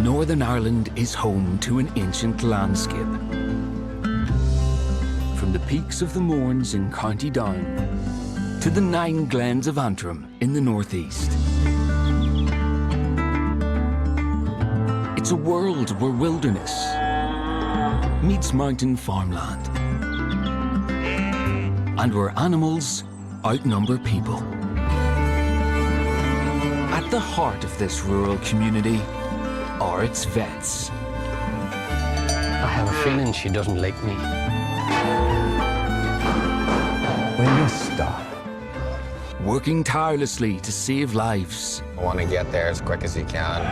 Northern Ireland is home to an ancient landscape. From the peaks of the Mournes in County Down to the 9 glens of Antrim in the northeast. It's a world where wilderness meets mountain farmland and where animals outnumber people. At the heart of this rural community are its vets. I have a feeling she doesn't like me. Will you stop? Working tirelessly to save lives. I want to get there as quick as you can.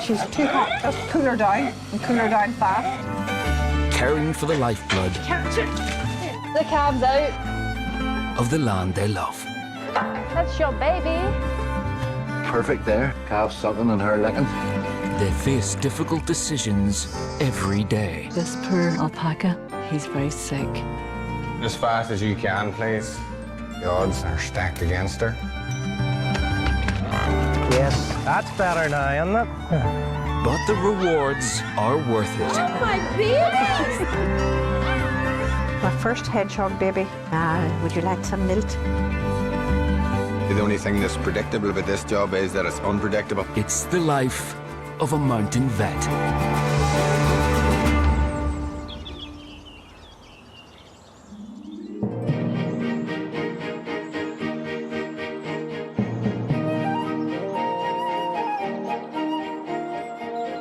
She's too hot. Just cool her down and cool her down fast. Caring for the lifeblood Capture the calves out. of the land they love. That's your baby. Perfect there. Calf sucking and her licking. They face difficult decisions every day. This poor alpaca, he's very sick. As fast as you can, please. The odds are stacked against her. Yes, that's better now, isn't it? But the rewards are worth it. My baby! My first hedgehog baby. Would you like some milk? The only thing that's predictable about this job is that it's unpredictable. It's the life of a mountain vet.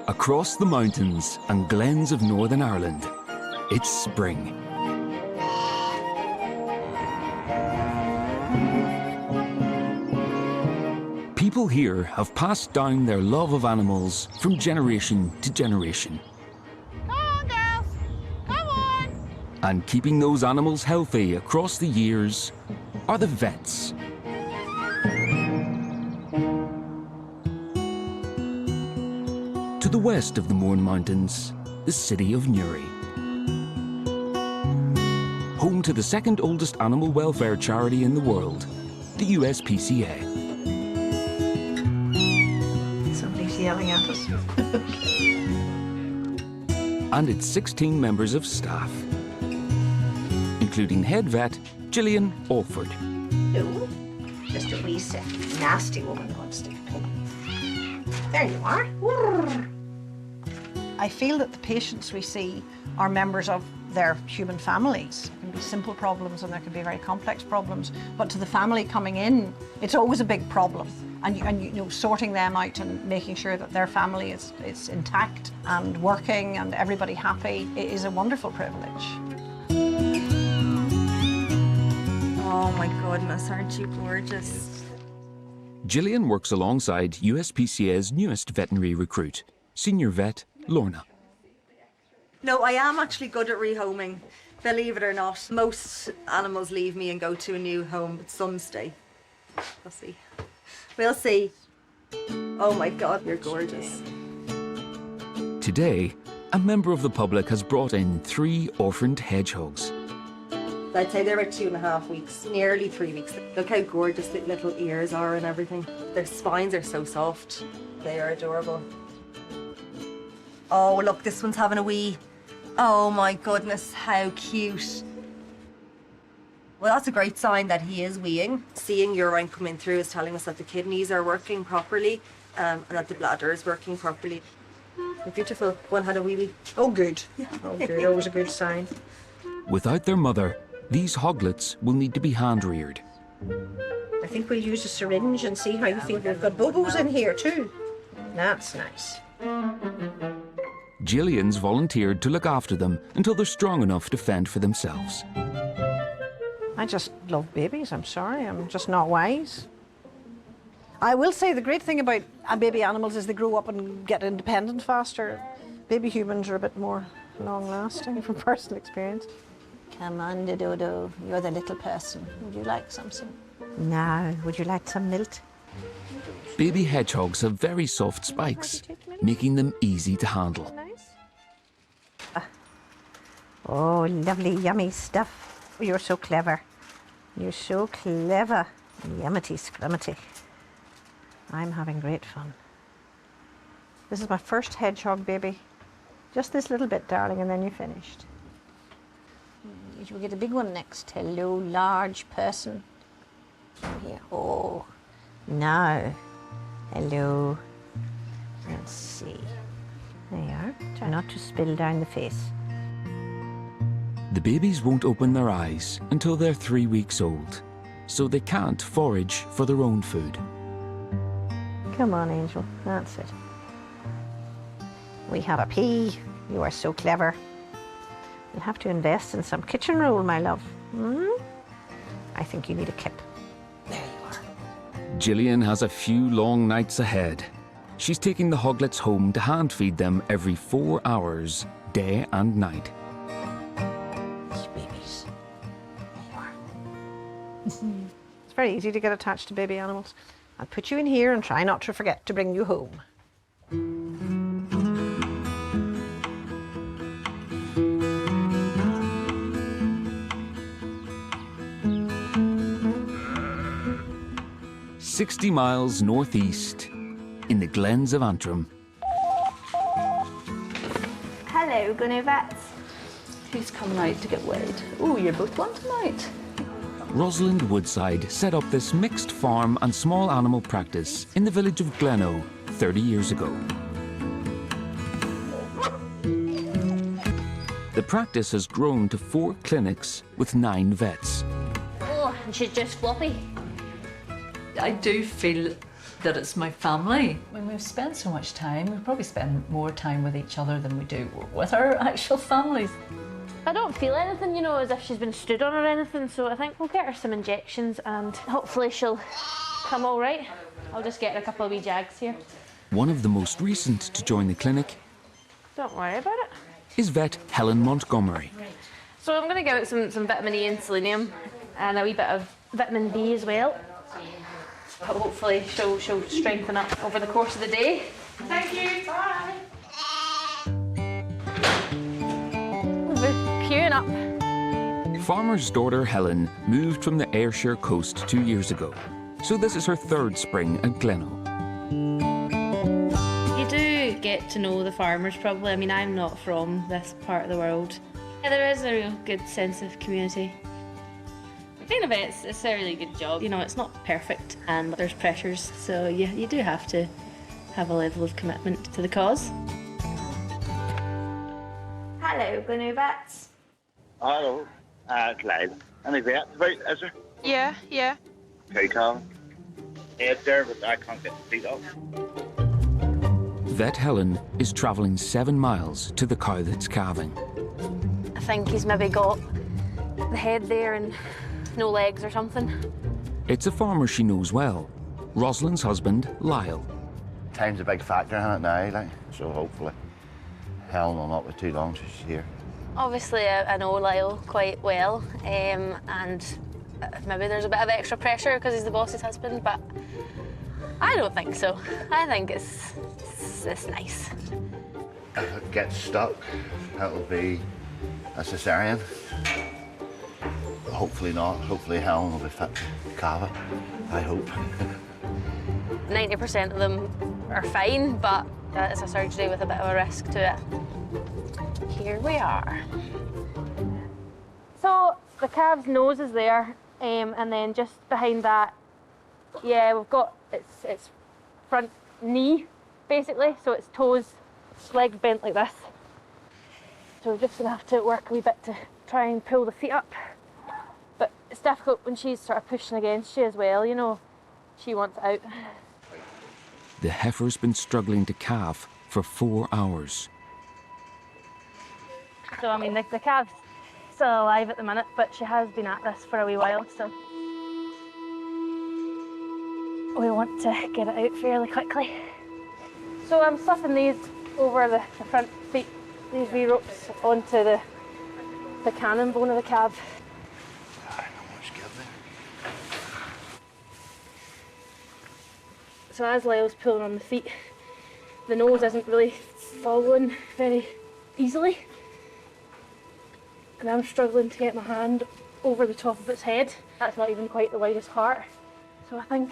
Across the mountains and glens of Northern Ireland, it's spring. People here have passed down their love of animals from generation to generation. Come on, girls. Come on. And keeping those animals healthy across the years are the vets. To the west of the Mourne Mountains, the city of Newry. Home to the second oldest animal welfare charity in the world, the USPCA. Somebody's yelling at us. And its 16 members of staff, including head vet Gillian Alford. No, just a wee sick, nasty woman wants to come. There you are. I feel that the patients we see are members of their human families. There can be simple problems and there can be very complex problems, but to the family coming in, it's always a big problem. And you know, sorting them out and making sure that their family is intact and working and everybody happy is a wonderful privilege. Oh my goodness, aren't you gorgeous? Gillian works alongside USPCA's newest veterinary recruit, senior vet Lorna. No, I am actually good at rehoming, believe it or not. Most animals leave me and go to a new home, but some stay. We'll see. We'll see. Oh my God, you're gorgeous. Today, a member of the public has brought in 3 orphaned hedgehogs. I'd say they're about 2.5 weeks, nearly 3 weeks. Look how gorgeous the little ears are and everything. Their spines are so soft. They are adorable. Oh, look, this one's having a wee. Oh my goodness, how cute. Well, that's a great sign that he is weeing. Seeing urine coming through is telling us that the kidneys are working properly and that the bladder is working properly. Beautiful. One had a wee wee. Oh, good. Oh, good. Always a good sign. Without their mother, these hoglets will need to be hand-reared. I think we'll use a syringe and see how you feel. We've got bubbles in here too. That's nice. Gillian's volunteered to look after them until they're strong enough to fend for themselves. I just love babies. I'm sorry. I'm just not wise. I will say the great thing about baby animals is they grow up and get independent faster. Baby humans are a bit more long-lasting from personal experience. Come on, Dodo. You're the little person. Would you like something? No. Would you like some milk? Baby hedgehogs have very soft spikes, making them easy to handle. Oh, lovely, yummy stuff. You're so clever. You're so clever. Yummity scrummity. I'm having great fun. This is my first hedgehog baby. Just this little bit, darling, and then you're finished. We'll get a big one next. Hello, large person. Here. Oh, now. Hello. Let's see. There you are. Try not to spill down the face. The babies won't open their eyes until they're 3 weeks old, so they can't forage for their own food. Come on, Angel. That's it. We have a pea. You are so clever. You'll have to invest in some kitchen roll, my love. I think you need a kip. There you are. Gillian has a few long nights ahead. She's taking the hoglets home to hand feed them every 4 hours, day and night. These babies. There you are. It's very easy to get attached to baby animals. I'll put you in here and try not to forget to bring you home. 60 miles northeast, in the glens of Antrim. Hello, Gunny Vets. Who's coming out to get weighed? Oh, you're both wanting out. Rosalind Woodside set up this mixed farm and small animal practice in the village of Gleno 30 years ago. The practice has grown to 4 clinics with 9 vets. Oh, and she's just floppy. I do feel that it's my family. When we've spent so much time, we probably spend more time with each other than we do with our actual families. I don't feel anything, you know, as if she's been stood on or anything, so I think we'll get her some injections and hopefully she'll come all right. I'll just get her a couple of wee jags here. One of the most recent to join the clinic Don't worry about it. is vet Helen Montgomery. So I'm going to give it some vitamin E and selenium and a wee bit of vitamin B as well. Hopefully she'll strengthen up over the course of the day. Thank you, bye. We're queuing up. Farmer's daughter Helen moved from the Ayrshire coast 2 years ago, so this is her 3rd spring at Gleno. You do get to know the farmers probably. I mean, I'm not from this part of the world. Yeah, there is a real good sense of community. Being a vet, it's a really good job. You know, it's not perfect and there's pressures, so you do have to have a level of commitment to the cause. Hello, Gleno Vets. Hello, Clyde. Any vet about, is there? Yeah. Okay, Calvin. Head there, but I can't get the feet off. Vet Helen is travelling 7 miles to the cow that's calving. I think he's maybe got the head there and no legs or something. It's a farmer she knows well, Rosalind's husband, Lyle. Time's a big factor in it now, like, so hopefully Helen will not be too long till she's here. Obviously, I know Lyle quite well, and maybe there's a bit of extra pressure because he's the boss's husband, but I don't think so. I think it's nice. If it gets stuck, it'll be a cesarean. Hopefully not. Hopefully Helen will be fit to calve it, I hope. 90% of them are fine, but it's a surgery with a bit of a risk to it. Here we are. So the calf's nose is there, and then just behind that, yeah, we've got its front knee, basically, so its toes, legs bent like this. So we're just gonna have to work a wee bit to try and pull the feet up. But it's difficult when she's sort of pushing against you as well, you know. She wants out. The heifer's been struggling to calve for 4 hours. So, I mean, the calf's still alive at the minute, but she has been at this for a wee while, so we want to get it out fairly quickly. So I'm slipping these over the front feet, these wee ropes, onto the cannon bone of the calf. So as Lyle's pulling on the feet, the nose isn't really following very easily. And I'm struggling to get my hand over the top of its head. That's not even quite the widest part. So I think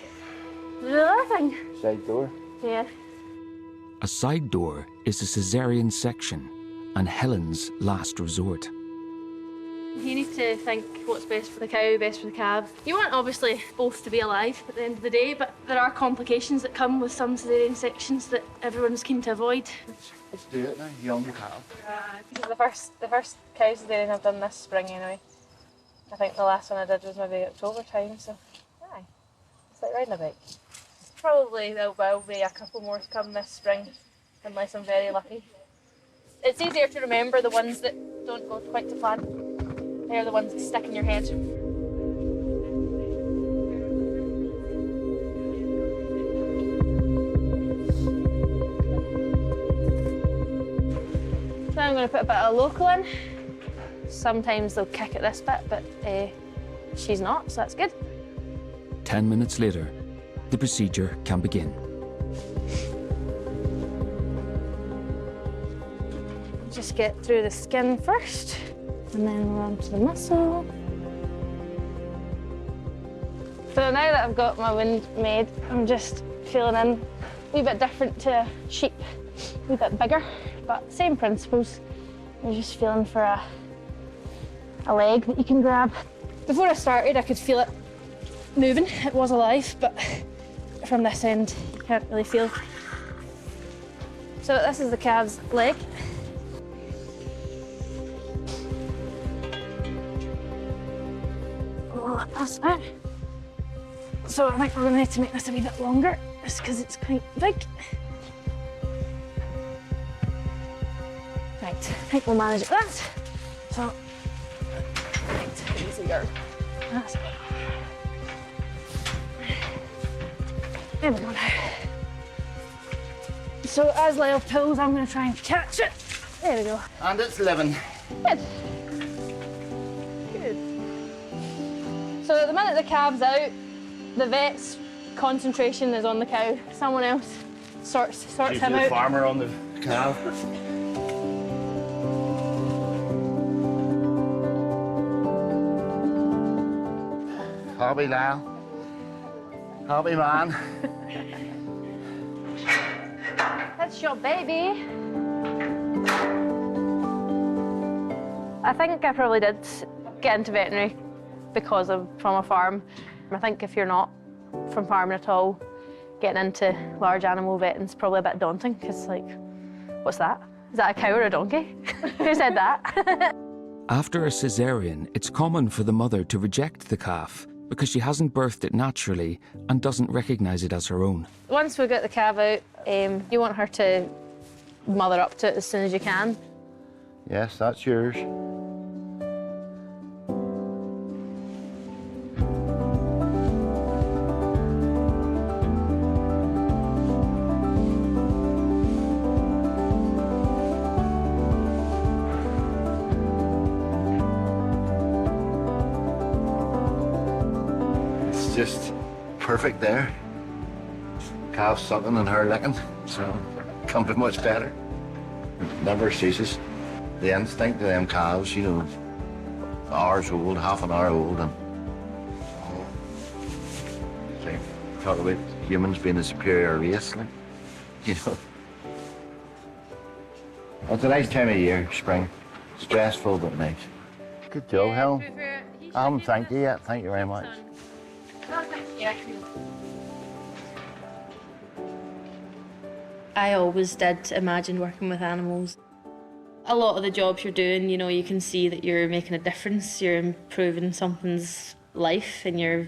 there's another thing. Side door. Yeah. a side door is a caesarean section and Helen's last resort. You need to think what's best for the cow, best for the calf. You want, obviously, both to be alive at the end of the day, but there are complications that come with some caesarean sections that everyone's keen to avoid. Let's do it now, young cow. This is the first cow caesarean I've done this spring anyway. I think the last one I did was maybe October time, so aye. It's like riding a bike. Probably there will be a couple more to come this spring, unless I'm very lucky. It's easier to remember the ones that don't go quite to plan. They're the ones that stick in your head. So I'm going to put a bit of local in. Sometimes they'll kick at this bit, but she's not, so that's good. 10 minutes later, the procedure can begin. Just get through the skin first, and then we're on to the muscle. So now that I've got my wound made, I'm just feeling in a wee bit different to a sheep, a wee bit bigger, but same principles. You're just feeling for a leg that you can grab. Before I started, I could feel it moving. It was alive, but from this end, you can't really feel. So this is the calf's leg. That's it. So I think we're going to need to make this a wee bit longer, just because it's quite big. Right, I think we'll manage it with that. So, right, easier. That's it. There we go now. So as Lyle pulls, I'm going to try and catch it. There we go. And it's living. Good. Good. So at the minute the calf's out, the vet's concentration is on the cow. Someone else sorts him out. The farmer on the calf. Hobby, Lyle. Hobby, man. That's your baby. I think I probably did get into veterinary because I'm from a farm. I think if you're not from farming at all, getting into large animal vetting's probably a bit daunting because, like, what's that? Is that a cow or a donkey? Who said that? After a caesarean, it's common for the mother to reject the calf because she hasn't birthed it naturally and doesn't recognise it as her own. Once we get the calf out, you want her to mother up to it as soon as you can. Yes, that's yours. Just perfect there. Calf sucking and her licking, so can't be much better. Never ceases. The instinct of them calves, you know, hours old, half an hour old, and like, talk about humans being a superior race, like, you know. It's a nice time of year, spring. Stressful but nice. Good job, Helen. Thank you yet. Thank you very much. I always did imagine working with animals. A lot of the jobs you're doing, you know, you can see that you're making a difference, you're improving something's life, and you're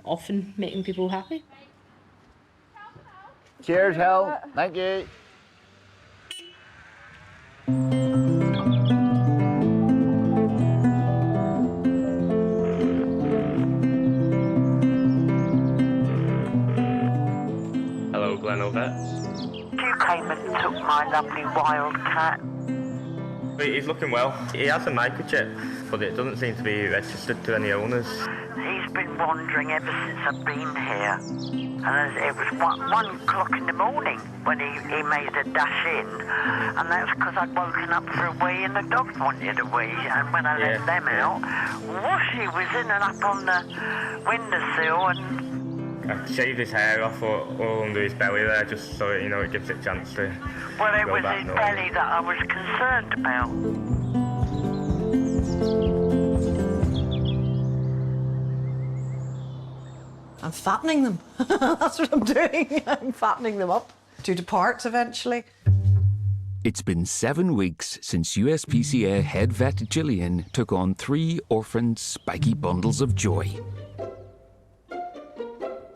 often making people happy. Cheers, Helen. Thank you. You came and took my lovely wild cat. He's looking well. He has a microchip, but it doesn't seem to be registered to any owners. He's been wandering ever since I've been here. And it was 1 o'clock in the morning when he made a dash in. And that's because I'd woken up for a wee and the dogs wanted a wee. And when I let them out, whoosh, he was in and up on the windowsill and I shaved his hair off all under his belly there, just so you know it gives it a chance to. Well, it go was back his normal. belly that I was concerned about. I'm fattening them. That's what I'm doing. I'm fattening them up to depart eventually. It's been 7 weeks since USPCA head vet Gillian took on 3 orphaned, spiky bundles of joy.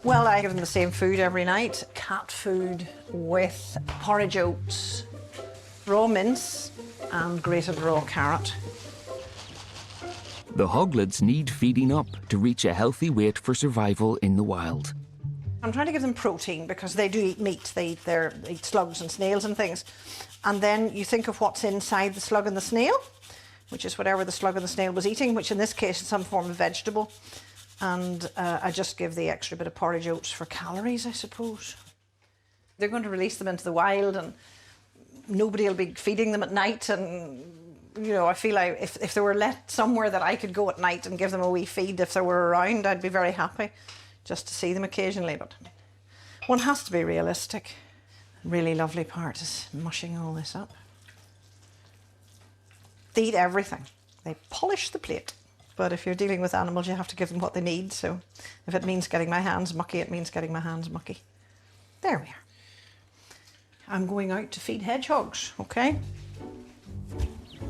Well, I give them the same food every night. Cat food with porridge oats, raw mince and grated raw carrot. The hoglets need feeding up to reach a healthy weight for survival in the wild. I'm trying to give them protein because they do eat meat. They eat slugs and snails and things. And then you think of what's inside the slug and the snail, which is whatever the slug and the snail was eating, which in this case is some form of vegetable. And I just give the extra bit of porridge oats for calories, I suppose. They're going to release them into the wild and nobody will be feeding them at night. And, you know, I feel like if they were let somewhere that I could go at night and give them a wee feed, if they were around, I'd be very happy just to see them occasionally. But one has to be realistic. The really lovely part is mushing all this up. They eat everything. They polish the plate. But if you're dealing with animals, you have to give them what they need. So if it means getting my hands mucky, it means getting my hands mucky. There we are. I'm going out to feed hedgehogs, okay?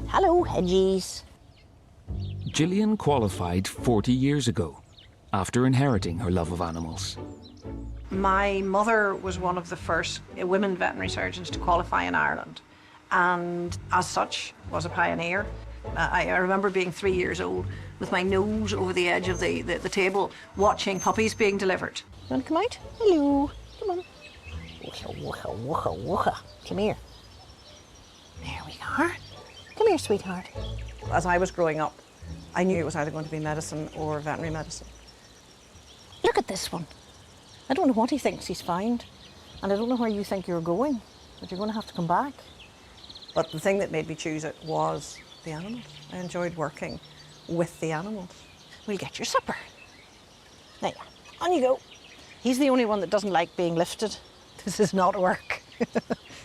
Hello, hedgies. Gillian qualified 40 years ago after inheriting her love of animals. My mother was one of the first women veterinary surgeons to qualify in Ireland, and as such was a pioneer. I remember being 3 years old with my nose over the edge of the table watching puppies being delivered. You want to come out? Hello. Come on. Wooha, wooha, wooha, wooha. Come here. There we are. Come here, sweetheart. As I was growing up, I knew it was either going to be medicine or veterinary medicine. Look at this one. I don't know what he thinks he's found, and I don't know where you think you're going, but you're going to have to come back. But the thing that made me choose it was the animals. I enjoyed working with the animals. We'll get your supper. There you are. On you go. He's the only one that doesn't like being lifted. This is not work.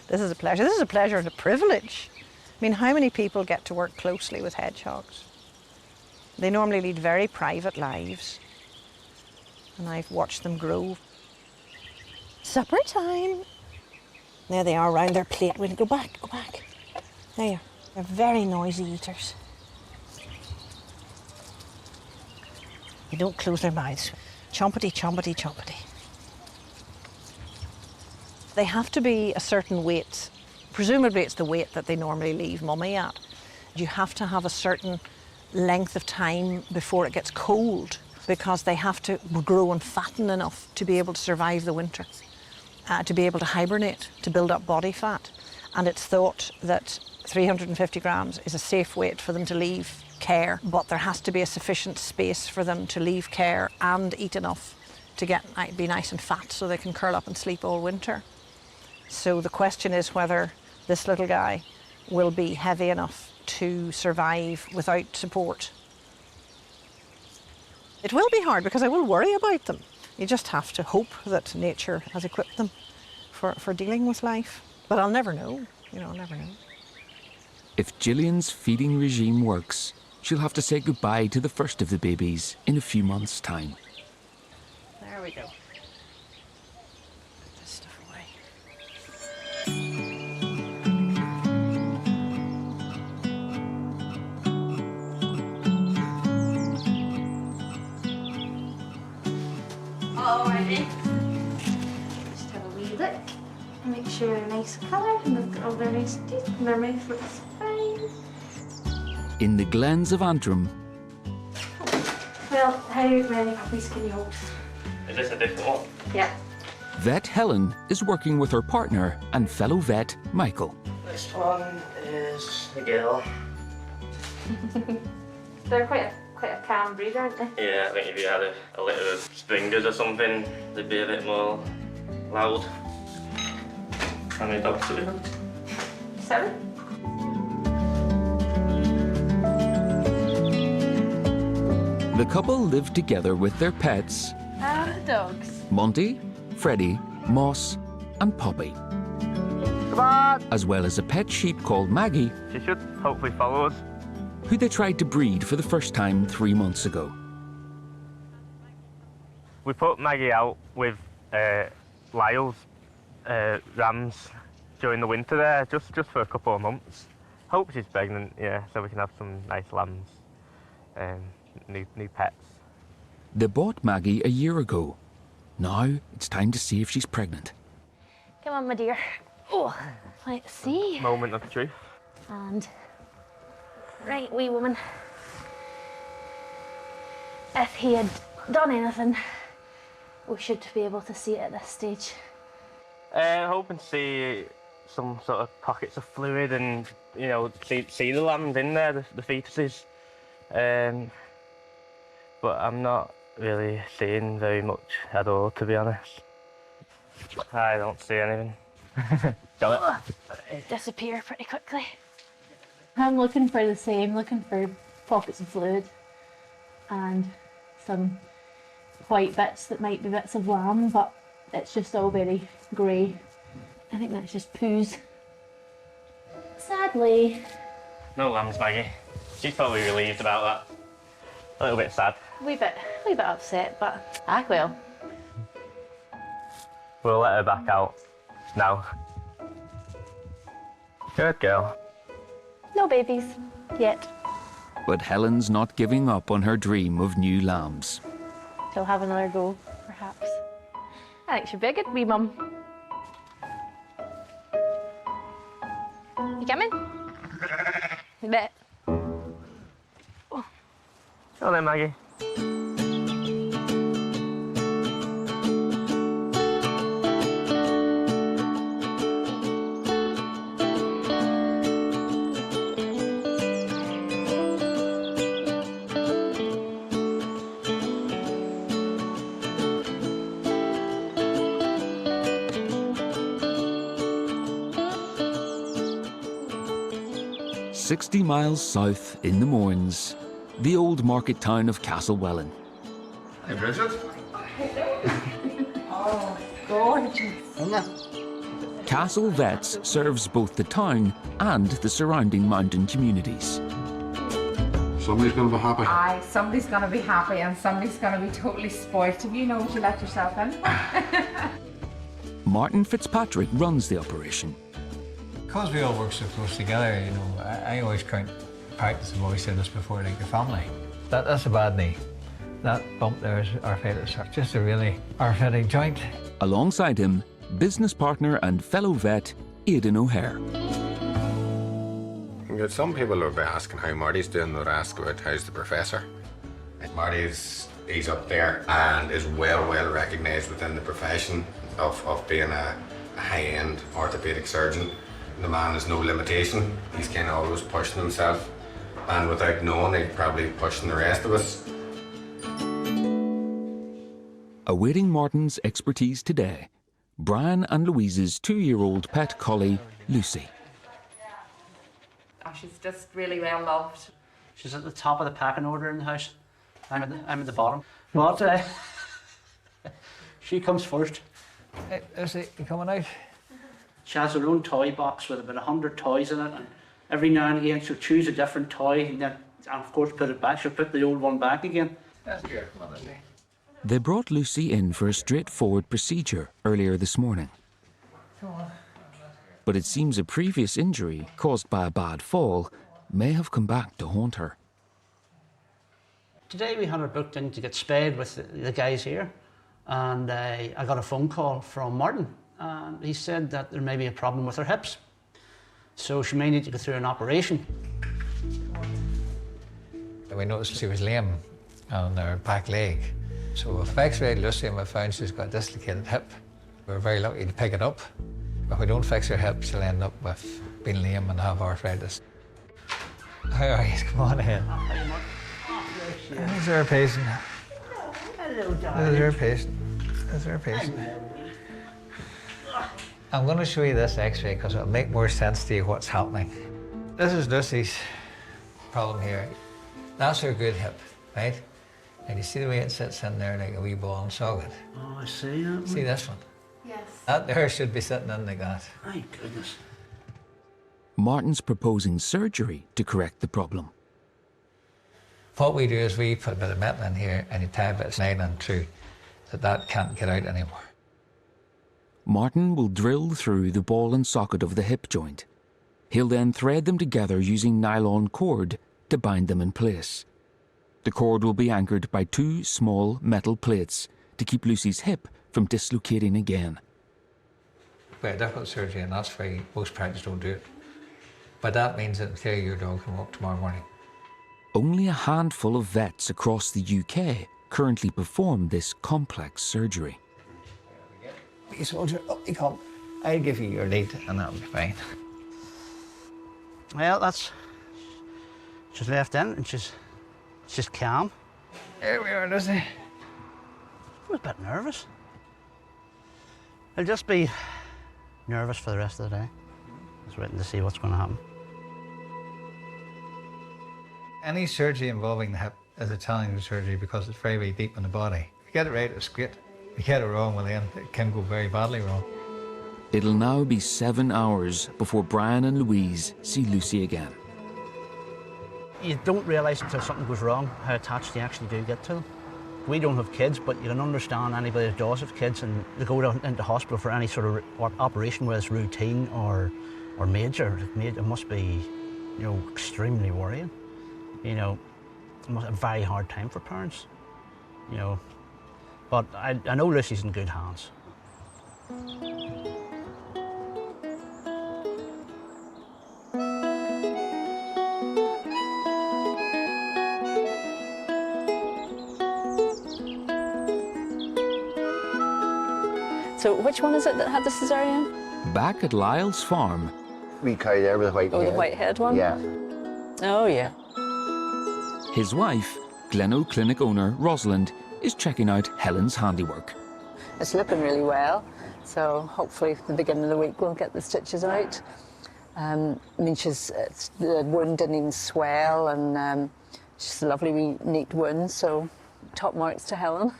This is a pleasure. This is a pleasure and a privilege. I mean, how many people get to work closely with hedgehogs? They normally lead very private lives, and I've watched them grow. Supper time. There they are around their plate. We'll go back, go back. There you are. They're very noisy eaters. They don't close their mouths. Chompity, chompity, chompity. They have to be a certain weight. Presumably it's the weight that they normally leave mummy at. You have to have a certain length of time before it gets cold, because they have to grow and fatten enough to be able to survive the winter, to be able to hibernate, to build up body fat. And it's thought that 350 grams is a safe weight for them to leave care, but there has to be a sufficient space for them to leave care and eat enough to be nice and fat so they can curl up and sleep all winter. So the question is whether this little guy will be heavy enough to survive without support. It will be hard because I will worry about them. You just have to hope that nature has equipped them for dealing with life. But I'll never know, I'll never know. If Gillian's feeding regime works, she'll have to say goodbye to the first of the babies in a few months' time. There we go. Put this stuff away. Alrighty. Just have a wee look. Make sure they're nice colour and they've got all their nice teeth and their mouth looks fine. In the glens of Antrim. Well, how many puppies can you hold? Is this a different one? Yeah. Vet Helen is working with her partner and fellow vet Michael. This one is Miguel. They're quite a calm breed, aren't they? Yeah, I think if you had a litter of stringers or something, they'd be a bit more loud. How many dogs do we have? 7. The couple live together with their pets And the dogs. Monty, Freddie, Moss and Poppy. Come on! As well as a pet sheep called Maggie, She should hopefully follow us. who they tried to breed for the first time 3 months ago. We put Maggie out with Lyle's rams during the winter there, just for a couple of months. Hope she's pregnant, yeah, so we can have some nice lambs, new pets. They bought Maggie a year ago. Now it's time to see if she's pregnant. Come on, my dear. Oh, let's see. Moment of truth. And right, wee woman. If he had done anything, we should be able to see it at this stage. Hoping to see some sort of pockets of fluid and, you know, see the lambs in there, the fetuses. But I'm not really seeing very much at all, to be honest. I don't see anything. Got it? Disappear pretty quickly. I'm looking for the same, looking for pockets of fluid and some white bits that might be bits of lamb, but it's just all very grey. I think that's just poos. Sadly. No lambs, Maggie. She's probably relieved about that. A little bit sad. Wee bit upset, but I will. We'll let her back out now. Good girl. No babies yet. But Helen's not giving up on her dream of new lambs. She'll have another go, perhaps. I think she'll be a good wee mum. You coming? You bet. Go on then, Maggie. 60 miles south in the Mournes, the old market town of Castlewellan. Hey, Bridget. Oh, gorgeous. Castle Vets serves both the town and the surrounding mountain communities. Somebody's going to be happy. Aye, somebody's going to be happy and somebody's going to be totally spoilt if you know to let yourself in. Martin Fitzpatrick runs the operation. Because we all work so close together, you know, I always count practice. I've always said this before, like a family. That's a bad knee. That bump there is arthritis, just a really arthritic joint. Alongside him, business partner and fellow vet, Aidan O'Hare. Some people will be asking how Marty's doing, they'll ask about how's the professor. Marty's he's up there and is well recognised within the profession of being a high-end orthopaedic surgeon. The man has no limitation. He's kind of always pushing himself, and without knowing, he's probably pushing the rest of us. Awaiting Martin's expertise today, Brian and Louise's 2-year-old pet collie, Lucy. Oh, she's just really well loved. She's at the top of the pecking order in the house. I'm at the bottom. But she comes first. Hey, Lucy, you coming out? She has her own toy box with about 100 toys in it, and every now and again she'll choose a different toy and then, of course, put it back. She'll put the old one back again. That's good. Come on, Lucy. They brought Lucy in for a straightforward procedure earlier this morning. Come on. But it seems a previous injury caused by a bad fall may have come back to haunt her. Today we had her booked in to get spayed with the guys here, and I got a phone call from Martin, and he said that there may be a problem with her hips, so she may need to go through an operation. We noticed she was lame on her back leg, so we've x-rayed Lucy and we found she's got a dislocated hip. We're very lucky to pick it up. If we don't fix her hip, she'll end up with being lame and have arthritis. How are you? Come on in. Is there a patient? Hello, darling. Is there a patient? Is there a patient? I'm going to show you this x-ray because it'll make more sense to you what's happening. This is Lucy's problem here. That's her good hip, right? And you see the way it sits in there like a wee ball and socket? Oh, I see that. See this one? Yes. That there should be sitting in like that. My goodness. Martin's proposing surgery to correct the problem. What we do is we put a bit of metal in here and you tie a bit of nylon through that can't get out anymore. Martin will drill through the ball and socket of the hip joint. He'll then thread them together using nylon cord to bind them in place. The cord will be anchored by 2 small metal plates to keep Lucy's hip from dislocating again. Quite a difficult surgery, and that's why most practice don't do it. But that means that clearly your dog can walk tomorrow morning. Only a handful of vets across the UK currently perform this complex surgery. Hey soldier, up you come. I'll give you your lead and that'll be fine. Well, she's left in and she's just calm. Here we are, Lucy. I was a bit nervous. I'll just be nervous for the rest of the day. Just waiting to see what's going to happen. Any surgery involving the hip is a challenging surgery because it's very, very deep in the body. If you get it right, it's great. If you get it wrong, well then it can go very badly wrong. It'll now be 7 hours before Brian and Louise see Lucy again. You don't realise until something goes wrong how attached you actually do get to them. We don't have kids, but you can understand anybody that does have kids and they go into hospital for any sort of operation, whether it's routine or major. It must be, you know, extremely worrying. You know, it must be a very hard time for parents, you know. But I know Lucy's in good hands. So which one is it that had the cesarean? Back at Lyle's farm. We cow there with the white head. Oh, the white head one? Yeah. Oh, yeah. His wife, Gleno Clinic owner Rosalind, is checking out Helen's handiwork. It's looking really well, so hopefully at the beginning of the week we'll get the stitches out. I mean, the wound didn't even swell, and she's a lovely wee neat wound, so top marks to Helen.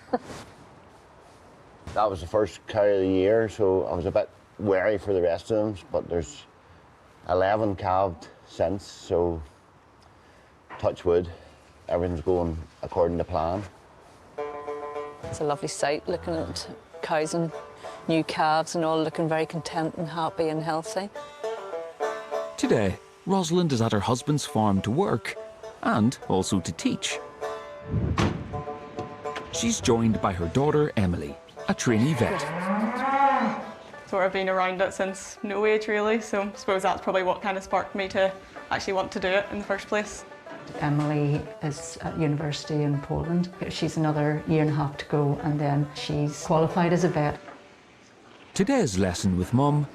That was the first cow of the year, so I was a bit wary for the rest of them, but there's 11 calved since, so touch wood, everything's going according to plan. It's a lovely sight looking at cows and new calves and all looking very content and happy and healthy. Today, Rosalind is at her husband's farm to work and also to teach. She's joined by her daughter Emily, a trainee vet. Sort of been around it since no age really, so I suppose that's probably what kind of sparked me to actually want to do it in the first place. Emily is at university in Poland. She's another year and a half to go, and then she's qualified as a vet. Today's lesson with Mum,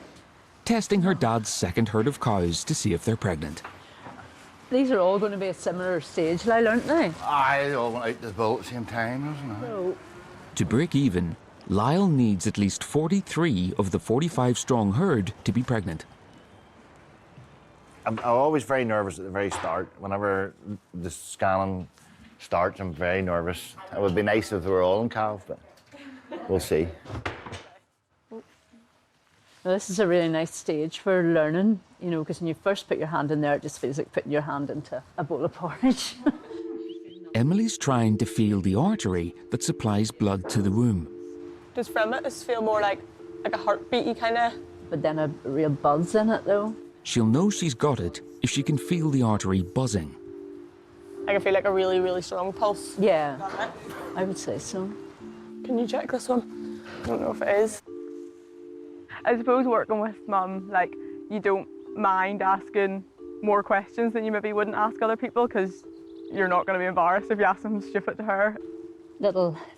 testing her dad's second herd of cows to see if they're pregnant. These are all going to be a similar stage, Lyle, aren't they? They all went out the bull at the same time, wasn't it? So, To break even, Lyle needs at least 43 of the 45-strong herd to be pregnant. I'm always very nervous at the very start. Whenever the scanning starts, I'm very nervous. It would be nice if they were all in calf, but we'll see. well, this is a really nice stage for learning, you know, because when you first put your hand in there, it just feels like putting your hand into a bowl of porridge. Emily's trying to feel the artery that supplies blood to the womb. Just from it, just feel more like a heartbeaty kind of. But then a real buzz in it, though. She'll know she's got it if she can feel the artery buzzing. I can feel like a really, really strong pulse. Yeah, I would say so. Can you check this one? I don't know if it is. I suppose working with Mum, like, you don't mind asking more questions than you maybe wouldn't ask other people, because you're not going to be embarrassed if you ask something stupid to her.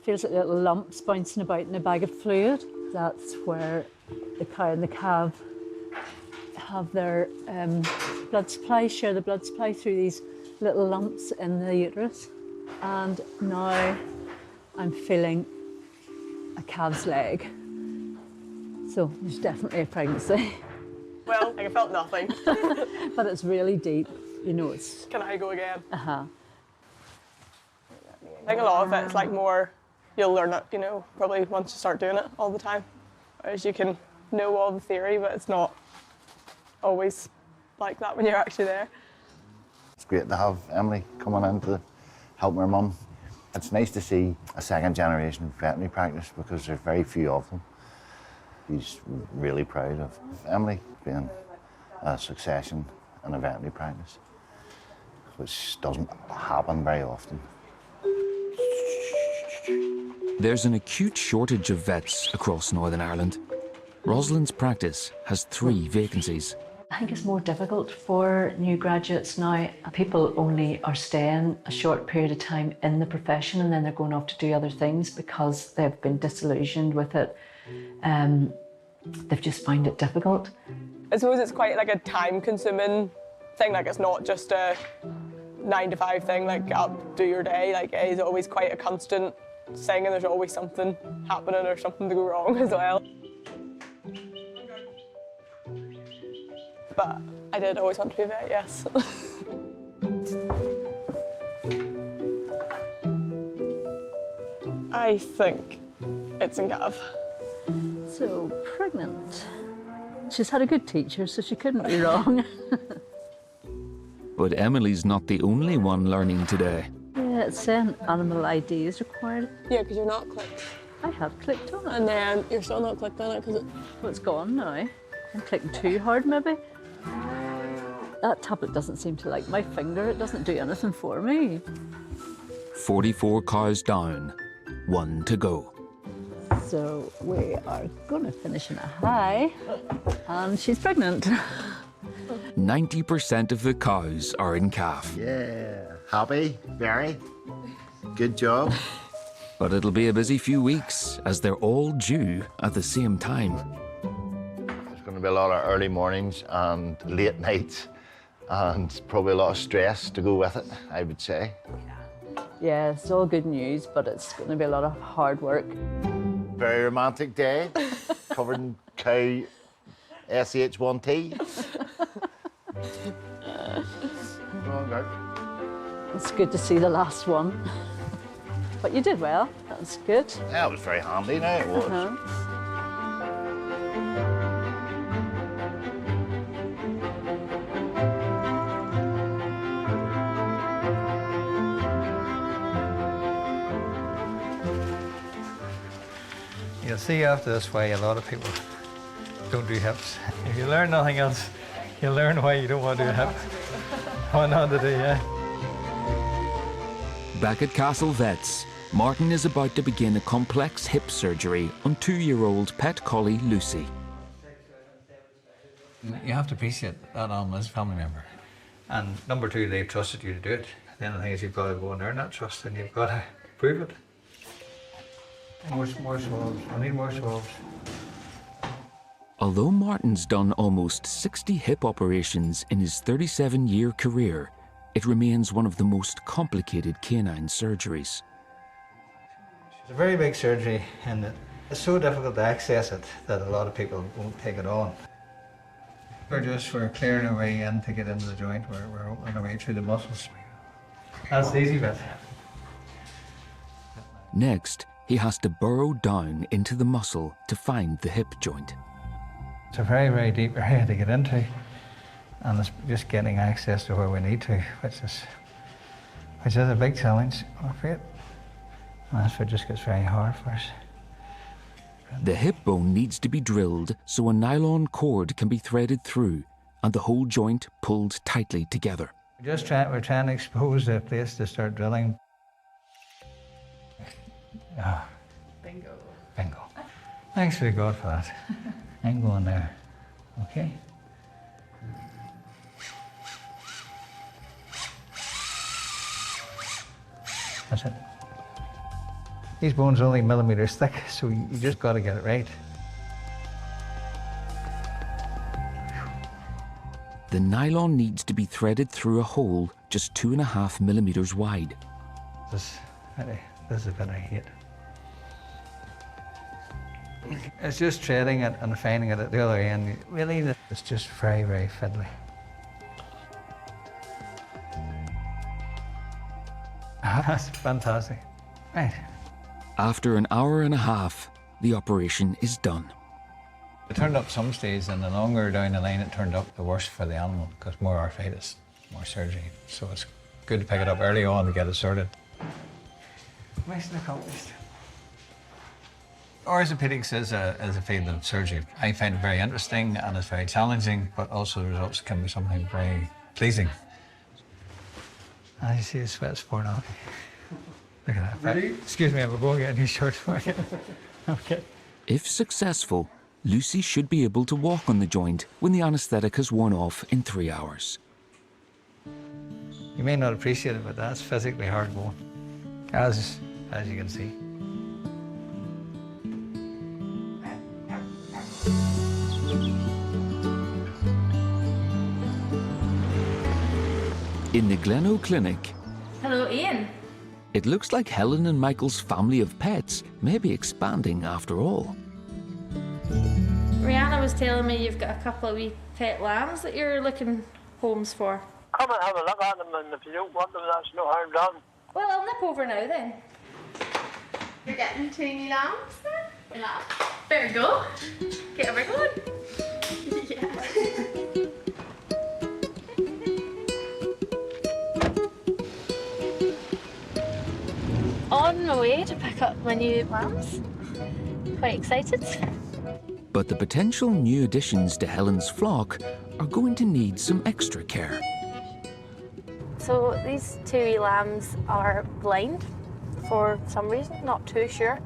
Feels like little lumps bouncing about in a bag of fluid. That's where the cow and the calf have their blood supply, share the blood supply through these little lumps in the uterus. And now I'm feeling a calf's leg. So there's definitely a pregnancy. Well, I felt nothing. But it's really deep, you know, it's... Can I go again? Uh-huh. I think a lot of it's like more, you'll learn it, you know, probably once you start doing it all the time. Whereas you can know all the theory, but it's not always like that when you're actually there. It's great to have Emily coming in to help her mum. It's nice to see a second generation veterinary practice because there's very few of them. He's really proud of Emily being a succession in a veterinary practice, which doesn't happen very often. There's an acute shortage of vets across Northern Ireland. Rosalind's practice has 3 vacancies. I think it's more difficult for new graduates now. People only are staying a short period of time in the profession and then they're going off to do other things because they've been disillusioned with it. They've just found it difficult. I suppose it's quite like a time-consuming thing. Like it's not just a 9-to-5 thing. Like get up, do your day. Like it is always quite a constant thing, and there's always something happening or something to go wrong as well. But I did always want to be a vet, yes. I think it's in Gav. So, pregnant. She's had a good teacher, so she couldn't be wrong. But Emily's not the only one learning today. Yeah, it's saying animal ID is required. Yeah, because you're not clicked. I have clicked on it. And then you're still not clicked on it because it's gone now. I'm clicking too hard, maybe. That tablet doesn't seem to like my finger. It doesn't do anything for me. 44 cows down, 1 to go. So we are going to finish in a high, and she's pregnant. 90% of the cows are in calf. Yeah, happy, very. Good job. But it'll be a busy few weeks as they're all due at the same time. There's going to be a lot of early mornings and late nights and probably a lot of stress to go with it, I would say. Yeah, it's all good news, but it's going to be a lot of hard work. Very romantic day, covered in cow SH1T. It's good to see the last one. But you did well, that's good. Yeah, it was very handy now, it was. You'll see after this why a lot of people don't do hips. If you learn nothing else, you'll learn why you don't want to do a hip. What not to do, yeah. Back at Castle Vets, Martin is about to begin a complex hip surgery on 2-year-old pet collie Lucy. You have to appreciate that animal as a family member. And number 2, they've trusted you to do it. The only thing is you've got to go and earn that trust and you've got to prove it. More swabs. I need more swabs. Although Martin's done almost 60 hip operations in his 37-year career, it remains one of the most complicated canine surgeries. It's a very big surgery and it's so difficult to access it that a lot of people won't take it on. We're clearing our way in to get into the joint. We're opening our way through the muscles. That's the easy bit. Next, he has to burrow down into the muscle to find the hip joint. It's a very, very deep area to get into, and it's just getting access to where we need to, which is a big challenge, I'm afraid. And that's what just gets very hard for us. The hip bone needs to be drilled so a nylon cord can be threaded through and the whole joint pulled tightly together. We're trying to expose the place to start drilling. Bingo. Bingo. Thanks to God for that. I'm going there. Okay. That's it. These bones are only millimeters thick, so you just got to get it right. The nylon needs to be threaded through a hole just 2.5 millimeters wide. This is a bit I hate. It's just threading it and finding it at the other end. Really, it's just very, very fiddly. That's fantastic. Right. After an hour and a half, the operation is done. It turned up some stays, and the longer down the line it turned up, the worse for the animal, because more arthritis, more surgery. So it's good to pick it up early on to get it sorted. Mission accomplished. Orthopedics is a field of surgery. I find it very interesting and it's very challenging, but also the results can be something very pleasing. I see a sweat sport on. Look at that. Ready? Excuse me, I'm going to get a new shirt for you. Okay. If successful, Lucy should be able to walk on the joint when the anaesthetic has worn off in 3 hours. You may not appreciate it, but that's physically hard going, as you can see. In the Gleno Clinic, Hello, Ian. it looks like Helen and Michael's family of pets may be expanding after all. Rihanna was telling me you've got a couple of wee pet lambs that you're looking homes for. Come and have a look at them, and if you don't want them, that's no harm done. Well, I'll nip over now then. You're getting 2 new lambs then? Yeah. Better go. Get over going. On my way to pick up my new lambs. Quite excited. But the potential new additions to Helen's flock are going to need some extra care. So these 2 wee lambs are blind for some reason, not too sure,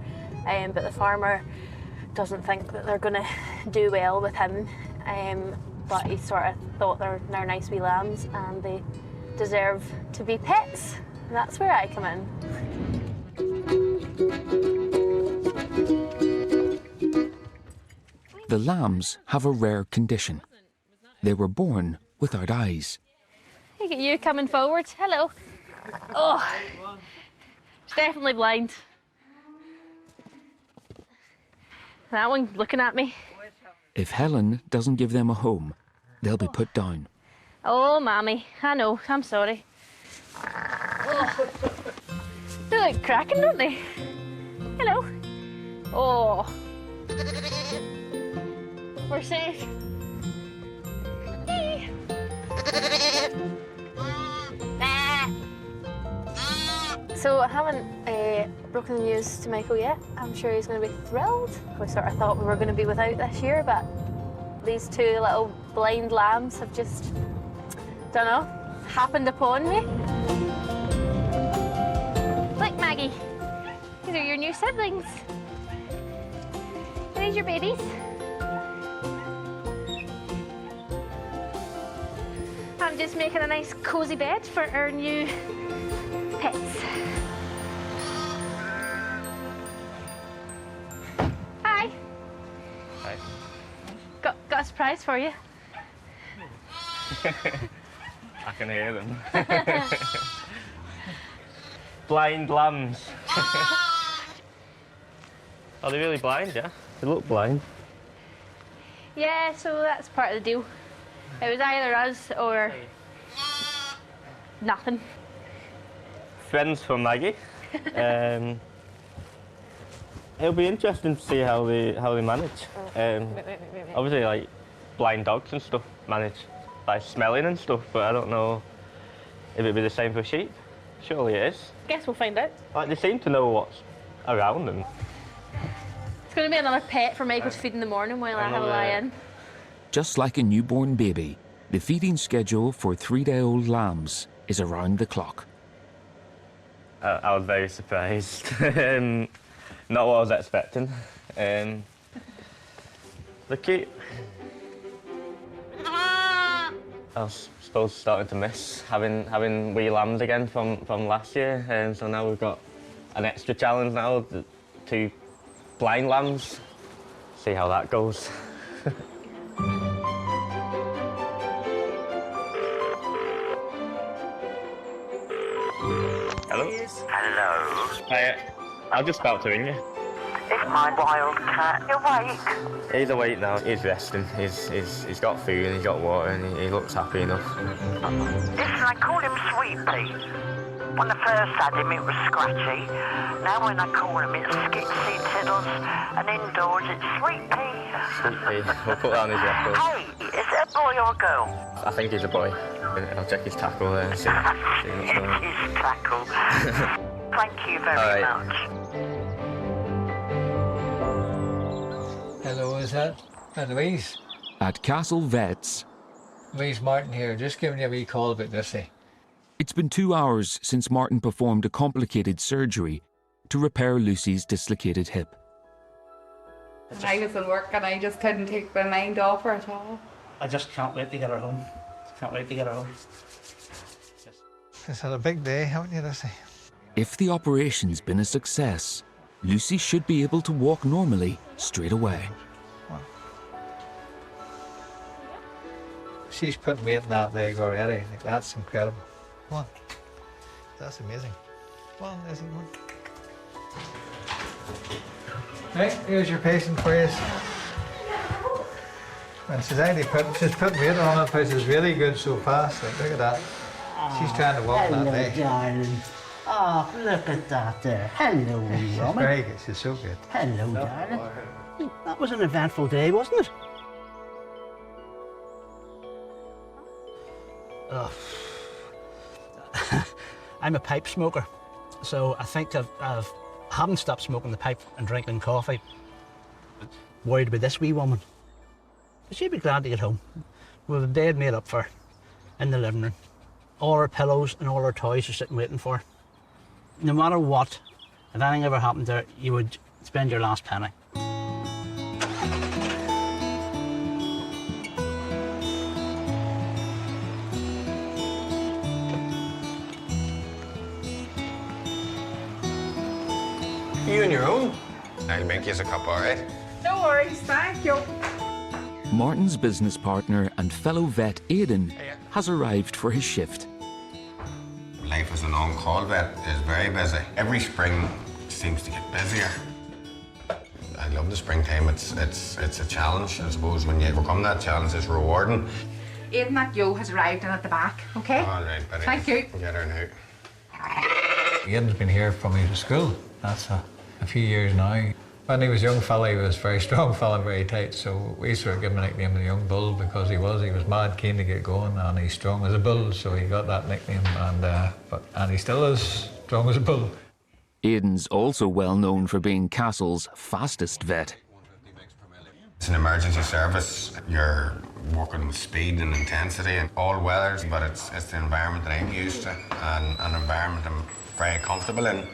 but the farmer doesn't think that they're going to do well with him, but he sort of thought they're nice wee lambs and they deserve to be pets. And that's where I come in. The lambs have a rare condition. They were born without eyes. Look at you coming forward. Hello. Oh, it's definitely blind. That one looking at me. If Helen doesn't give them a home, they'll be put down. Oh, Mammy, I know, I'm sorry. Oh. They look cracking, don't they? Hello. Oh. We're safe. Yay. So I haven't broken the news to Michael yet. I'm sure he's going to be thrilled. We sort of thought we were going to be without this year, but these 2 little blind lambs have just, don't know, happened upon me. Look, Maggie, these are your new siblings. Are these your babies? I'm just making a nice cozy bed for our new pets. Hi. Hi. Got a surprise for you. I can hear them. Blind lambs. Are they really blind, yeah? They look blind. Yeah, so that's part of the deal. It was either us or nothing. Friends for Maggie. It'll be interesting to see how they manage. Obviously, like blind dogs and stuff manage by smelling and stuff, but I don't know if it'd be the same for sheep. Surely it is. Guess we'll find out. Like they seem to know what's around them. It's going to be another pet for Michael to feed in the morning while I have a lie in. Just like a newborn baby, the feeding schedule for 3-day-old lambs is around the clock. I was very surprised. Not what I was expecting. They're cute. I was supposed to starting to miss having wee lambs again from last year, so now we've got an extra challenge now, 2 blind lambs. See how that goes. Hello? Hello. Hi, I was just about to ring you. It's my wild cat. You awake? He's awake now, he's resting. He's got food and he's got water and he looks happy enough. Listen, I call him Sweet Pea. When I first had him, it was scratchy. Now when I call him, it's skitsy tiddles, and indoors it's sweet pea. Sweet pea. We'll put that on his record. Hey, is it a boy or a girl? I think he's a boy. I'll check his tackle there and see what's going on. His tackle. Thank you very much. Hello, is that Louise? At Castle Vets. Louise Martin here, just giving you a wee call about this. It's been 2 hours since Martin performed a complicated surgery to repair Lucy's dislocated hip. And I was at work and I just couldn't take my mind off her at all. I just can't wait to get her home. Can't wait to get her home. It's had a big day, haven't you, Lucy? If the operation's been a success, Lucy should be able to walk normally straight away. She's putting weight in that leg already. Like, that's incredible. Come on. That's amazing. Come on, Lizzie, come on. Right, here's your patient for you. And she's actually putting weight on it, which is really good so fast. Like, look at that. She's trying to walk that leg. Darling. Oh, look at that there. Hello, wee She's woman. very good. She's so good. Hello, darling. That was an eventful day, wasn't it? Oh. I'm a pipe smoker, so I think I haven't stopped smoking the pipe and drinking coffee. Worried about this wee woman. She'd be glad to get home with a bed made up for her in the living room. All her pillows and all her toys are sitting waiting for her. No matter what, if anything ever happened to her, you would spend your last penny. You on your own? I'll make you a cup, all right? No worries, thank you. Martin's business partner and fellow vet Aidan has arrived for his shift. Life as an on-call vet is very busy. Every spring seems to get busier. I love the springtime. It's a challenge. I suppose when you overcome that challenge, it's rewarding. Aidan, that yo has arrived and at the back, okay? All right, buddy. Thank you. Get her now. Aidan's been here from he was school. That's a few years now. When he was a young fella, he was a very strong fella and very tight, so we sort of gave him a nickname, the young bull, because he was mad keen to get going, and he's strong as a bull, so he got that nickname, and he still is strong as a bull. Aidan's also well known for being Castle's fastest vet. It's an emergency service. You're working with speed and intensity in all weathers, but it's the environment that I'm used to, and an environment I'm very comfortable in.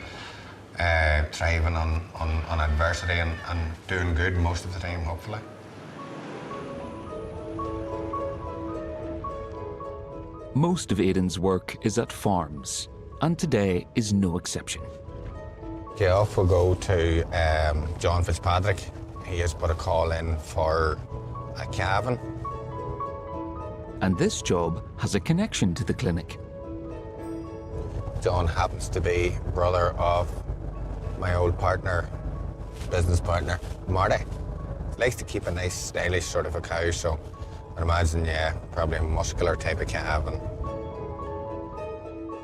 Thriving on adversity and doing good most of the time, hopefully. Most of Aidan's work is at farms, and today is no exception. Okay, off we'll go to John Fitzpatrick. He has put a call in for a calving. And this job has a connection to the clinic. John happens to be brother of my old partner, business partner, Marty. Likes to keep a nice, stylish sort of a cow, so I'd imagine, yeah, probably a muscular type of calving.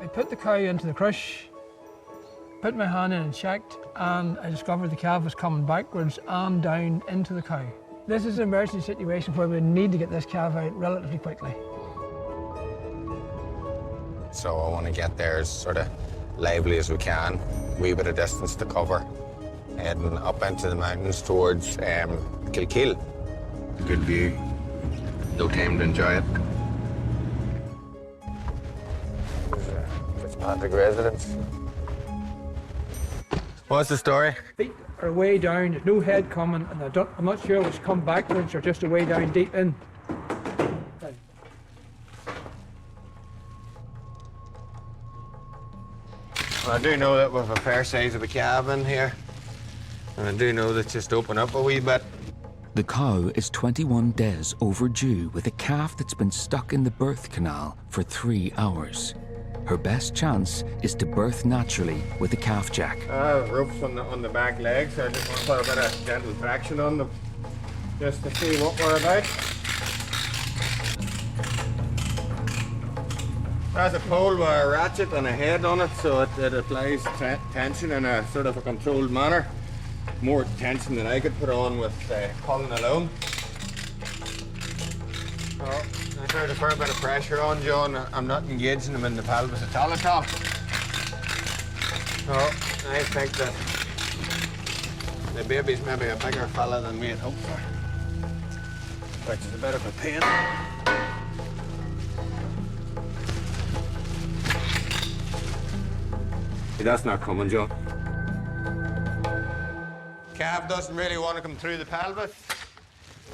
I put the cow into the crush, put my hand in and checked, and I discovered the calf was coming backwards and down into the cow. This is an emergency situation where we need to get this calf out relatively quickly. So I want to get there as sort of lively as we can, wee bit of distance to cover, heading up into the mountains towards Kilkeel. Good view, no time to enjoy it. Fitzpatrick residence. What's the story? Feet are way down, there's no head coming, and I'm not sure if it's come backwards or just a way down deep in. Well, I do know that we've a fair size of a calf in here, and I do know that just open up a wee bit. The cow is 21 days overdue with a calf that's been stuck in the birth canal for 3 hours. Her best chance is to birth naturally with a calf jack. Ropes on the back legs, so I just want to put a bit of gentle traction on them, just to see what we're about. There's a pole with a ratchet and a head on it, so it applies tension in a sort of a controlled manner. More tension than I could put on with pulling alone. Oh, I tried a fair bit of pressure on, John. I'm not engaging him in the pelvis at all. Oh, I think that the baby's maybe a bigger fella than we had hoped for, which is a bit of a pain. That's not coming, John. Calf doesn't really want to come through the pelvis.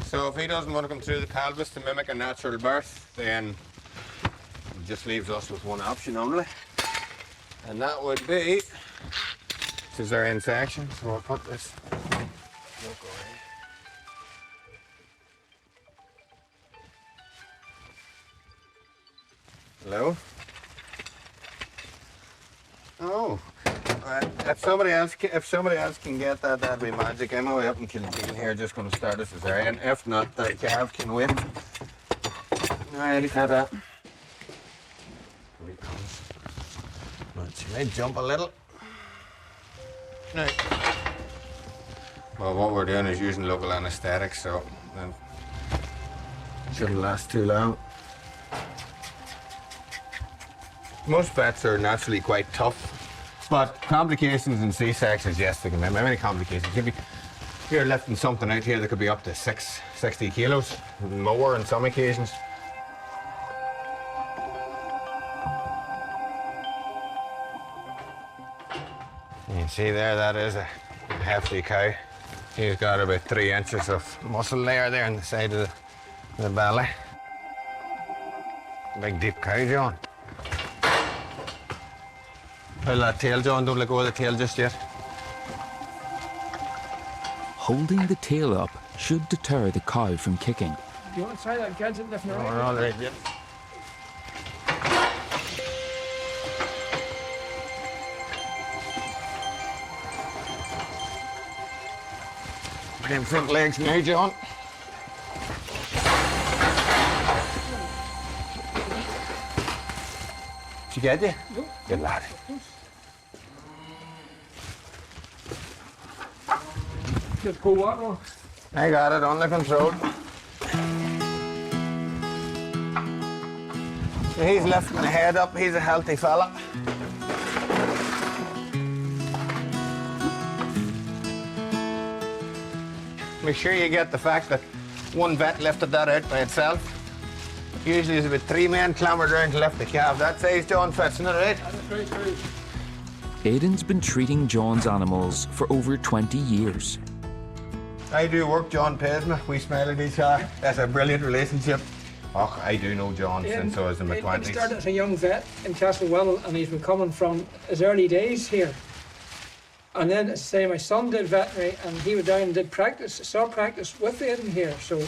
So if he doesn't want to come through the pelvis to mimic a natural birth, then it just leaves us with one option only. And that would be cesarean section. So I'll put this yoke away. Hello? Oh, if somebody else can get that, that'd be magic. I'm away up in Gillian here, just going to start a cesarean. If not, the calf can wait. Alrighty, ta-da. Here he comes. But she may jump a little. Now, well, what we're doing is using local anaesthetic, so it shouldn't last too long. Most vets are naturally quite tough. But complications in C-sections, yes, there can be many complications. You're lifting something out here that could be up to 60 kilos, more on some occasions. You can see there, that is a hefty cow. He's got about 3 inches of muscle layer there on the side of the belly. Big deep cow, John. Pull that tail, John. Don't let go of the tail just yet. Holding the tail up should deter the cow from kicking. Do you want to try that gadget lifting around? All right, yeah. Them front legs now, John. Did you get you? Nope. Good lad. Just pull that one. I got it under control. He's lifting the head up. He's a healthy fella. Make sure you get the fact that one vet lifted that out by itself. Usually there's about 3 men clambered around to lift the calf. That size John fits, isn't it right? That's right. Aidan's been treating John's animals for over 20 years. I do work, John pays me. We smile at each other. That's a brilliant relationship. Oh, I do know John since I was in my 20s. He started as a young vet in Castlewell and he's been coming from his early days here. And then, as I say, my son did veterinary and he went down and did practice, saw practice with Aidan here. So,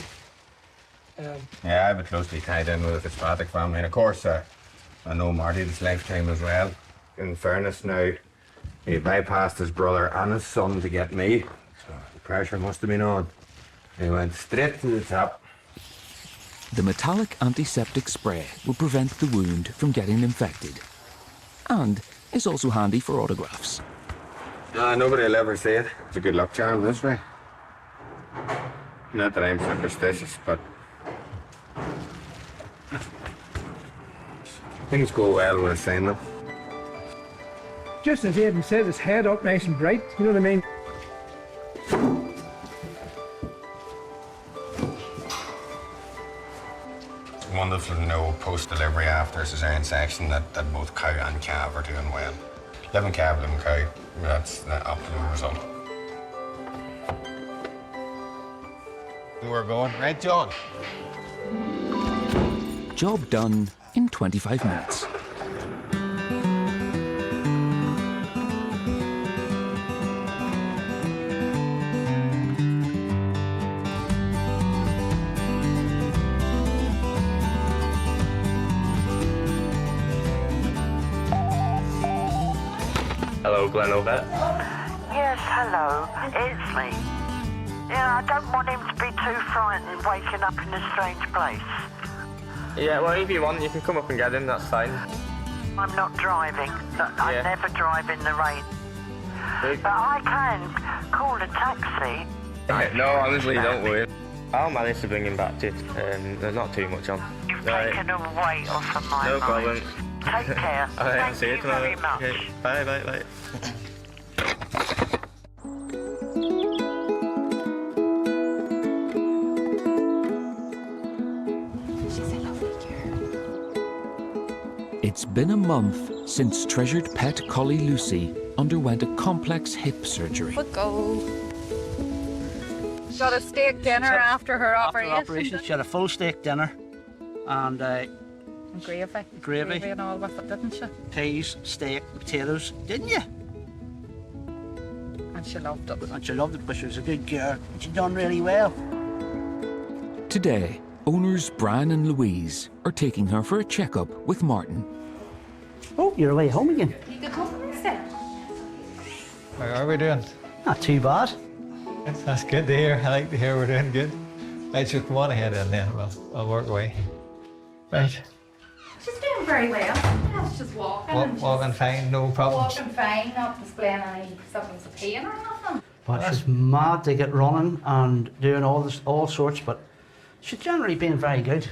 yeah, I've been closely tied in with the Fitzpatrick family. And of course, I know Marty this lifetime as well. In fairness now, he bypassed his brother and his son to get me. So the pressure must have been on. He went straight to the top. The metallic antiseptic spray will prevent the wound from getting infected. And is also handy for autographs. Nobody will ever say it. It's a good luck charm this way. Not that I'm superstitious, but things go well when I sign them. just as Aidan said, his head up nice and bright, you know what I mean? It's wonderful to know post-delivery after cesarean section that both cow and calf are doing well. Living calf, living cow, that's the optimum result. We're going, right, John? Job done in 25 minutes. Hello, Glen Vet. Yes, hello. It's me. Yeah, I don't want him to be too frightened waking up in a strange place. Yeah, well, if you want, you can come up and get him, that's fine. I'm not driving. I never drive in the rain. But I can call a taxi. No, honestly, don't worry. I'll manage to bring him back to you. There's not too much on. You've taken a weight off of my No mind. problem. Take care. All right, Thank see you you tomorrow. very much. Okay, bye, bye, bye. It's been a month since treasured pet collie Lucy underwent a complex hip surgery. Go. Got a steak dinner after her operation. She had a full steak dinner and Gravy and all with it, didn't she? peas, steak, potatoes, didn't you? And she loved it. And she loved it because she was a good girl. She done really well. Today, owners Brian and Louise are taking her for a checkup with Martin. Oh, you're away home again. You could come and sit. How are we doing? Not too bad. That's good to hear. I like to hear we're doing good. Right, so come on ahead and then I'll work away. Right. She's doing very well. Yeah, she's just walking. Walking fine, no problems. Walking fine, not displaying any symptoms of pain or nothing. But she's mad to get running and doing all sorts, but she's generally been very good.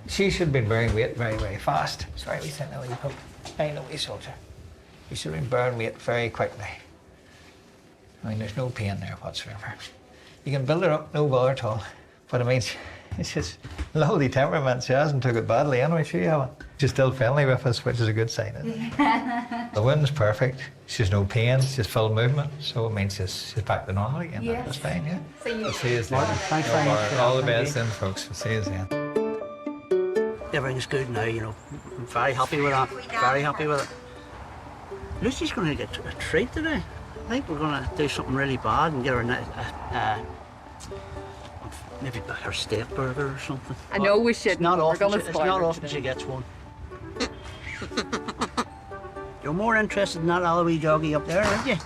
She should have been bearing weight very, very fast. Sorry, we sent a wee pup. I know we soldier. She should have been bearing weight very quickly. I mean, there's no pain there whatsoever. You can build her up, no bother at all. But I mean, it's just lovely temperament. She hasn't took it badly anyway, she haven't. She's still friendly with us, which is a good sign. The wound's perfect. She's no pain, she's full movement, so it means she's back to normal again. Yes. That's fine, yeah. See you. We'll see you then. Thanks very much. All the best then, folks. We'll see you then. Everything's good now, you know. I'm very happy with that. Very happy with it. Lucy's going to get a treat today. I think we're going to do something really bad and get her maybe her steak burger or something. I know we should. It's not We're often, gonna it's spoil not her often today. she gets one. You're more interested in that Allowee doggy up there, aren't you?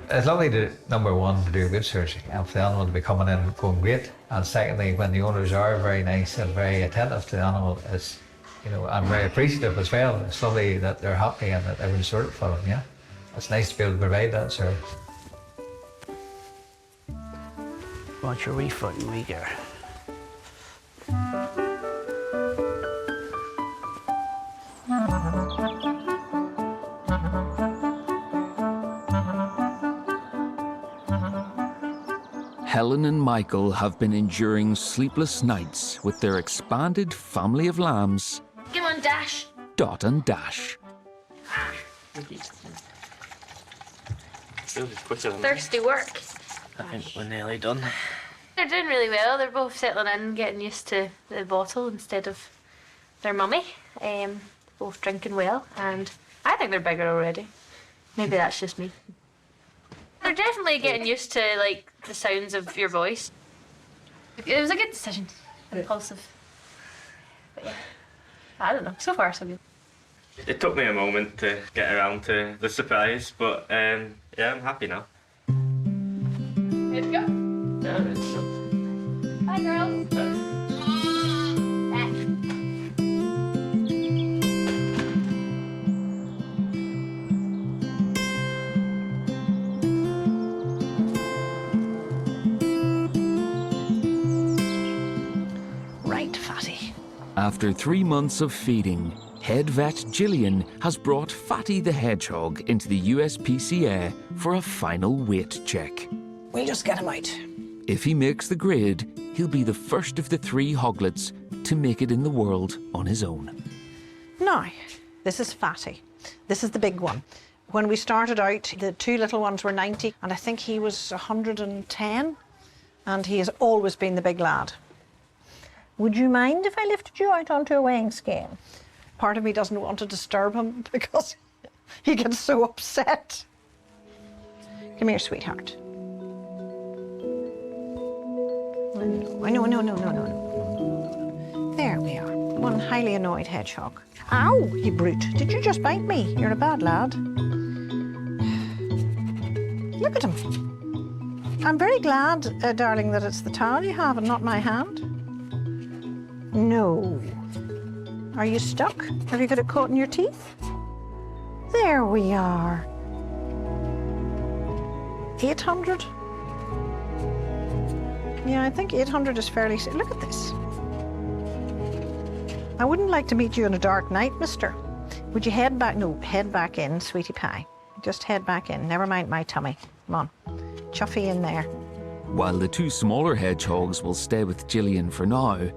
It's lovely to, number one, to do a good surgery and for the animal to be coming in and going great. And secondly, when the owners are very nice and very attentive to the animal, it's, you know, I'm very appreciative as well. It's lovely that they're happy and that everyone's sorted for them, yeah. It's nice to be able to provide that service. Want your wee foot and wee girl. Helen and Michael have been enduring sleepless nights with their expanded family of lambs, Come on, Dash. Dot and Dash. Thirsty work. I think we're nearly done. They're doing really well. They're both settling in, getting used to the bottle instead of their mummy. Both drinking well, and I think they're bigger already. Maybe that's just me. They're definitely getting used to like the sounds of your voice. It was a good decision. Impulsive. But yeah, I don't know. So far, so good. It took me a moment to get around to the surprise, but yeah, I'm happy now. Here we go. Yeah, it's Bye, girls. Right, Fatty. After 3 months of feeding, head vet Gillian has brought Fatty the hedgehog into the USPCA for a final weight check. We'll just get him out. If he makes the grade, he'll be the first of the 3 hoglets to make it in the world on his own. Now, this is Fatty. This is the big one. When we started out, the 2 little ones were 90, and I think he was 110, and he has always been the big lad. Would you mind if I lifted you out onto a weighing scale? Part of me doesn't want to disturb him because he gets so upset. Come here, sweetheart. No. There we are. One highly annoyed hedgehog. Ow, you brute. Did you just bite me? You're a bad lad. Look at him. I'm very glad, darling, that it's the towel you have and not my hand. No. Are you stuck? Have you got it caught in your teeth? There we are. 800? Yeah, I think 800 is fairly safe. Look at this. I wouldn't like to meet you on a dark night, mister. Would you head back? No, head back in, sweetie pie. Just head back in. Never mind my tummy. Come on. Chuffy in there. While the two smaller hedgehogs will stay with Gillian for now,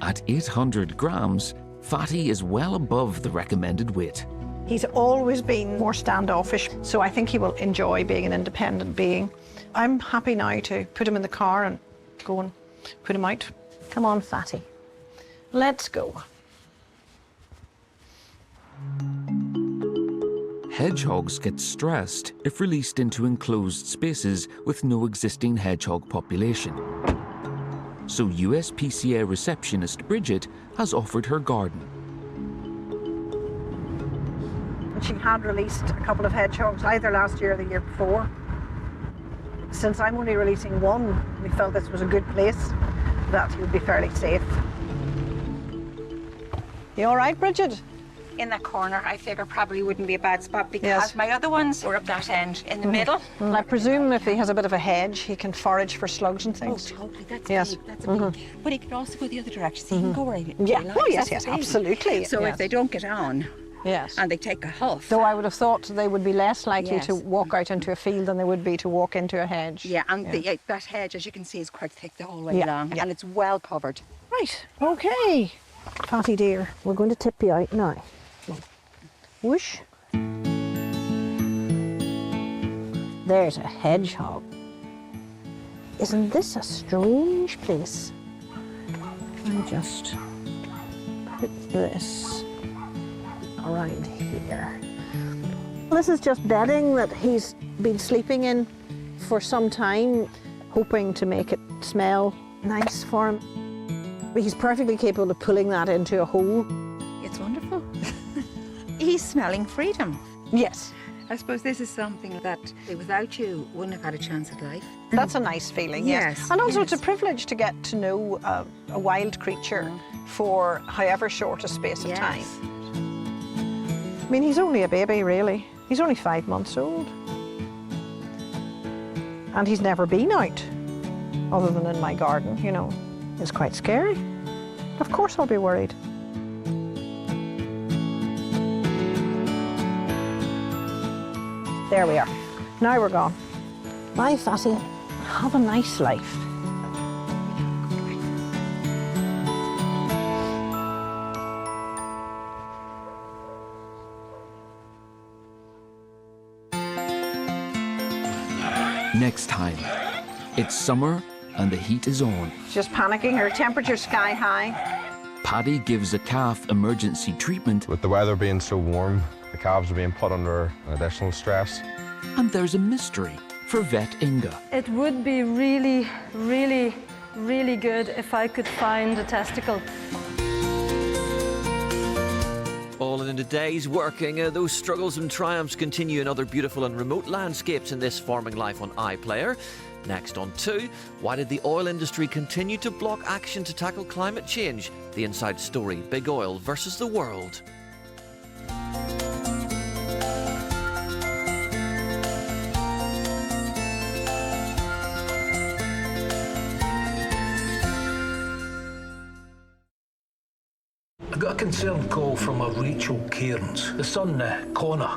at 800 grams, Fatty is well above the recommended weight. He's always been more standoffish, so I think he will enjoy being an independent being. I'm happy now to put him in the car and go and put him out. Come on, Fatty. Let's go. Hedgehogs get stressed if released into enclosed spaces with no existing hedgehog population. So USPCA receptionist Bridget has offered her garden. She had released a couple of hedgehogs either last year or the year before. Since I'm only releasing one, we felt this was a good place that he would be fairly safe. You all right, Bridget? In that corner, I figure probably wouldn't be a bad spot because my other ones were up that end in the middle. I presume if he has a bit of a hedge, he can forage for slugs and things. Oh, totally. That's yes. big. That's big. But he could also go the other direction. So he can go right. Yeah. Oh, yes, yes, absolutely. So if they don't get on, and they take a huff. Though I would have thought they would be less likely to walk out into a field than they would be to walk into a hedge. Yeah, and that hedge, as you can see, is quite thick the whole way along, and it's well covered. Right. Okay. Fatty dear, we're going to tip you out now. Whoosh. There's a hedgehog. Isn't this a strange place? I just put this around here. This is just bedding that he's been sleeping in for some time, hoping to make it smell nice for him. He's perfectly capable of pulling that into a hole. It's wonderful. He's smelling freedom. Yes. I suppose this is something that without you wouldn't have had a chance at life. That's a nice feeling, yes. And also it's a privilege to get to know a wild creature for however short a space of time. I mean, he's only a baby, really. He's only 5 months old. And he's never been out, other than in my garden, you know. It's quite scary. Of course I'll be worried. There we are. Now we're gone. Bye, Fatty. Have a nice life. Next time, it's summer and the heat is on. Just panicking, her temperature's sky high. Paddy gives a calf emergency treatment. With the weather being so warm, the calves are being put under additional stress. And there's a mystery for vet Inga. It would be really, really, really good if I could find a testicle. All in a day's working, those struggles and triumphs continue in other beautiful and remote landscapes in this farming life on iPlayer. Next on 2, why did the oil industry continue to block action to tackle climate change? The inside story, big oil versus the world. I got a concerned call from a Rachel Cairns. The son, Connor,